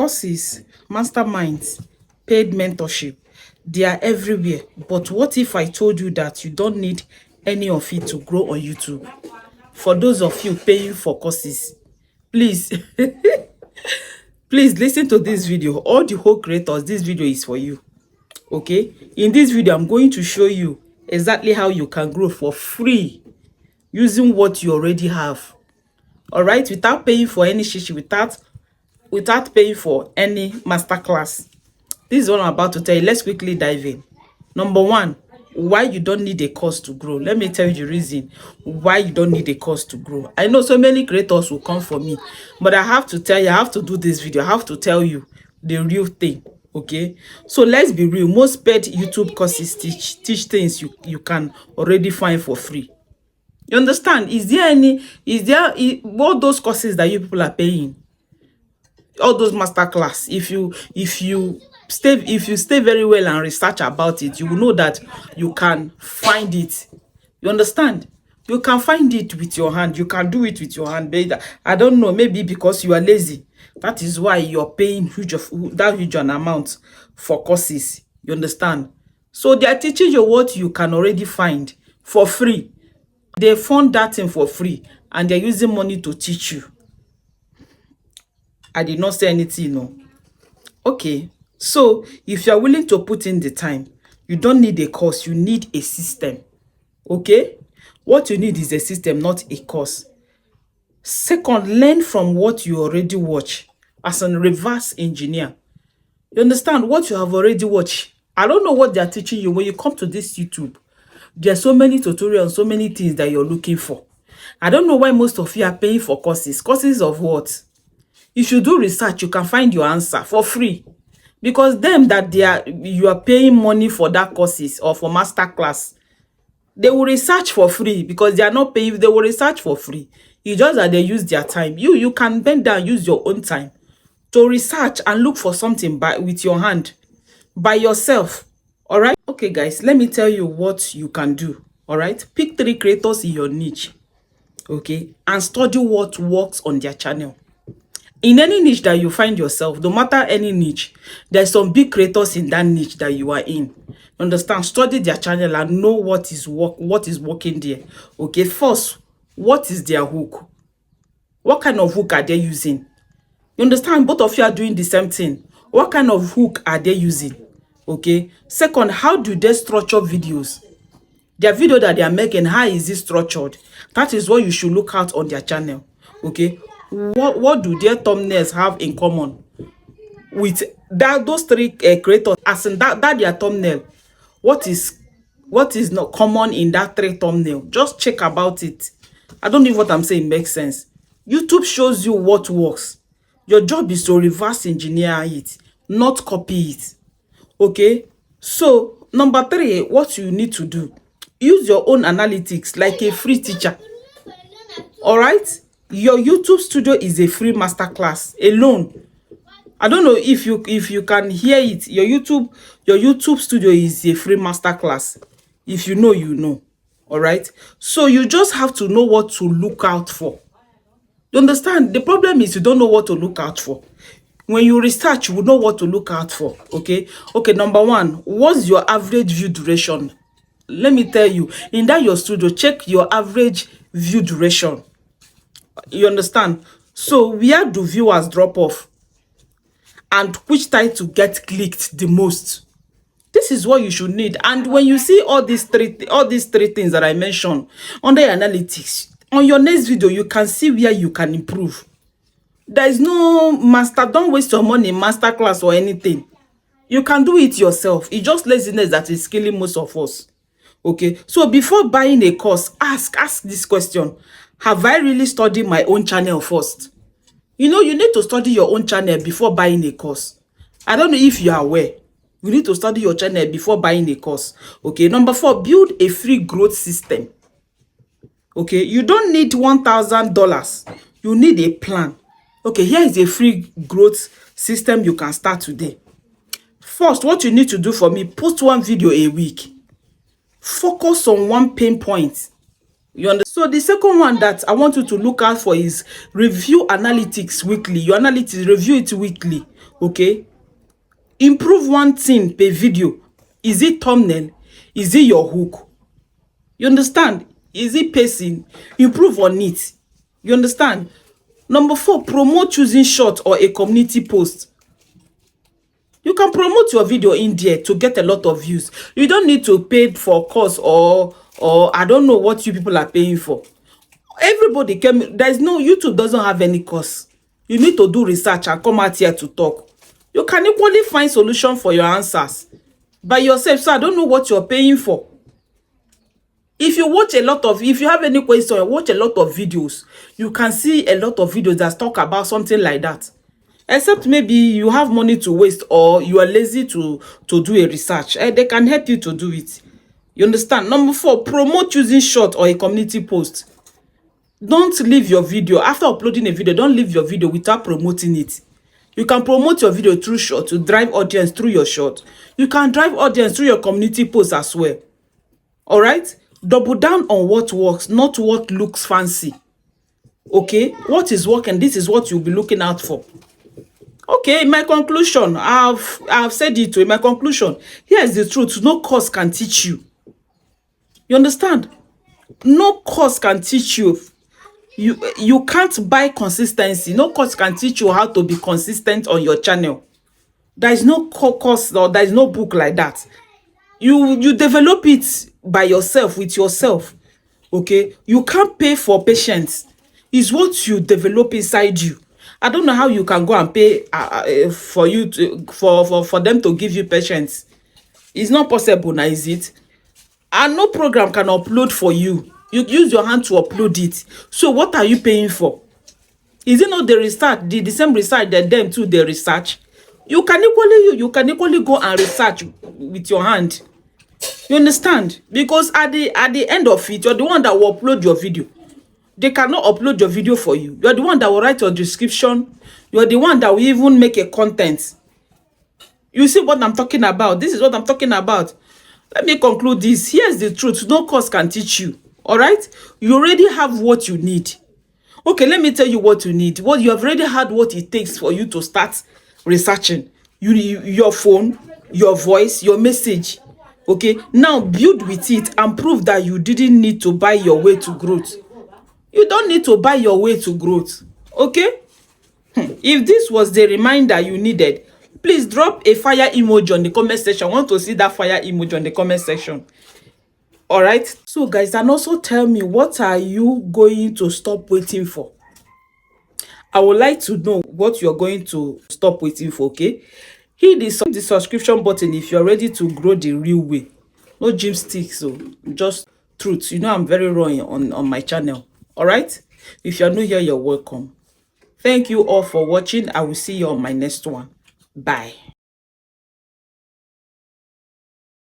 Courses, masterminds, paid mentorship, they are everywhere. But what if I told you that you don't need any of it to grow on YouTube? For those of you paying for courses, please, please listen to this video. All the whole creators, this video is for you. Okay, in this video, I'm going to show you exactly how you can grow for free using what you already have. All right, without paying for any shishi, without paying for any masterclass. This is what I'm about to tell you. Let's quickly dive in. Number one, why you don't need a course to grow. Let me tell you the reason why you don't need a course to grow. I know so many creators will come for me, but I have to tell you, I have to do this video. I have to tell you the real thing. Okay, so let's be real. Most paid YouTube courses teach things you can already find for free. You understand? Is there all those courses that you people are paying, all those masterclass, if you stay very well and research about it, you will know that you can find it. You understand? You can find it with your hand. You can do it with your hand. But I don't know, maybe because you are lazy, that is why you're paying that huge an amount for courses. You understand? So they are teaching you what you can already find for free. They fund that thing for free and they're using money to teach you. I did not say anything, no. Okay, so if you are willing to put in the time, you don't need a course, you need a system. Okay, what you need is a system, not a course. Second, learn from what you already watch as a reverse engineer. You understand what you have already watched? I don't know what they are teaching you when you come to this YouTube. There are so many tutorials, so many things that you're looking for. I don't know why most of you are paying for courses. Courses of what? If you do research, you can find your answer for free. Because them that you are paying money for that courses or for masterclass, they will research for free because they are not paying. They will research for free. It's just that they use their time. You can bend down, use your own time to research and look for something with your hand, by yourself. All right? Okay, guys, let me tell you what you can do. All right? Pick 3 creators in your niche. Okay? And study what works on their channel. In any niche that you find yourself, no matter any niche, there's some big creators in that niche that you are in. Understand? Study their channel and know what is working there. Okay, first, what is their hook? What kind of hook are they using? You understand? Both of you are doing the same thing. What kind of hook are they using? Okay. Second, how do they structure videos? Their video that they are making, how is it structured? That is what you should look out on their channel. Okay. What do their thumbnails have in common with those 3 creators? As in that their thumbnail, what is not common in that 3 thumbnail? Just check about it. I don't know if what I'm saying makes sense. YouTube shows you what works. Your job is to reverse engineer it, not copy it. Okay, so number 3, what you need to do, use your own analytics like a free teacher. All right, your YouTube studio is a free masterclass alone. I don't know if you can hear it. Your YouTube studio is a free masterclass. If you know, you know. All right, so you just have to know what to look out for. You understand? The problem is you don't know what to look out for. When you research, you will know what to look out for. Okay, number 1, what's your average view duration? Let me tell you, in that your studio, check your average view duration. You understand? So where do viewers drop off and which title get clicked the most? This is what you should need. And when you see all these three things that I mentioned under analytics, on your next video you can see where you can improve. There is no don't waste your money in masterclass or anything. You can do it yourself. It's just laziness that is killing most of us. Okay, so before buying a course, ask this question: have I really studied my own channel first? You know, you need to study your own channel before buying a course. I don't know if you are aware. You need to study your channel before buying a course. Okay, number 4, build a free growth system. Okay, you don't need $1,000. You need a plan. Okay, here is a free growth system you can start today. First, what you need to do for me, post 1 video a week. Focus on one pain point. You understand? So the second one that I want you to look out for is review analytics weekly. Your analytics, review it weekly. Okay. Improve one thing per video. Is it thumbnail? Is it your hook? You understand? Is it pacing? Improve on it. You understand? Number 4, promote using short or a community post. You can promote your video in there to get a lot of views. You don't need to pay for course or I don't know what you people are paying for. Everybody can. There's no, YouTube doesn't have any course. You need to do research and come out here to talk. You can equally find solution for your answers by yourself. So I don't know what you're paying for. If you watch a lot of, if you have any question, watch a lot of videos. You can see a lot of videos that talk about something like that. Except maybe you have money to waste or you are lazy to do a research. They can help you to do it. You understand? Number 4, promote using short or a community post. Don't leave your video. After uploading a video, don't leave your video without promoting it. You can promote your video through short to drive audience through your short. You can drive audience through your community post as well. All right? Double down on what works, not what looks fancy. Okay? What is working? This is what you'll be looking out for. Okay, in my conclusion, I've said it to in my conclusion. Here is the truth. No course can teach you. You understand? No course can teach you. You can't buy consistency. No course can teach you how to be consistent on your channel. There is no course or there is no book like that. You develop it by yourself, with yourself. Okay? You can't pay for patience. It's what you develop inside you. I don't know how you can go and pay for you to for them to give you patience. It's not possible now, is it? And no program can upload for you. You use your hand to upload it. So what are you paying for? Is it not the research, the same research that them too they research? You can equally go and research with your hand. You understand? Because at the end of it, you're the one that will upload your video. They cannot upload your video for you. You're the one that will write your description. You're the one that will even make a content. You see what I'm talking about? This is what I'm talking about. Let me conclude this. Here's the truth. No course can teach you. All right? You already have what you need. Okay, let me tell you what you need. What you have already had what it takes for you to start researching. Your phone, your voice, your message. Okay? Now build with it and prove that you didn't need to buy your way to growth. You don't need to buy your way to growth. Okay? If this was the reminder you needed, please drop a fire emoji on the comment section. I want to see that fire emoji on the comment section. All right? So guys, and also tell me, what are you going to stop waiting for? I would like to know what you're going to stop waiting for, okay? Hit the subscription button if you're ready to grow the real way. No gym sticks, so just truth. You know I'm very raw on my channel. All right? If you're new here, you're welcome. Thank you all for watching. I will see you on my next one. Bye.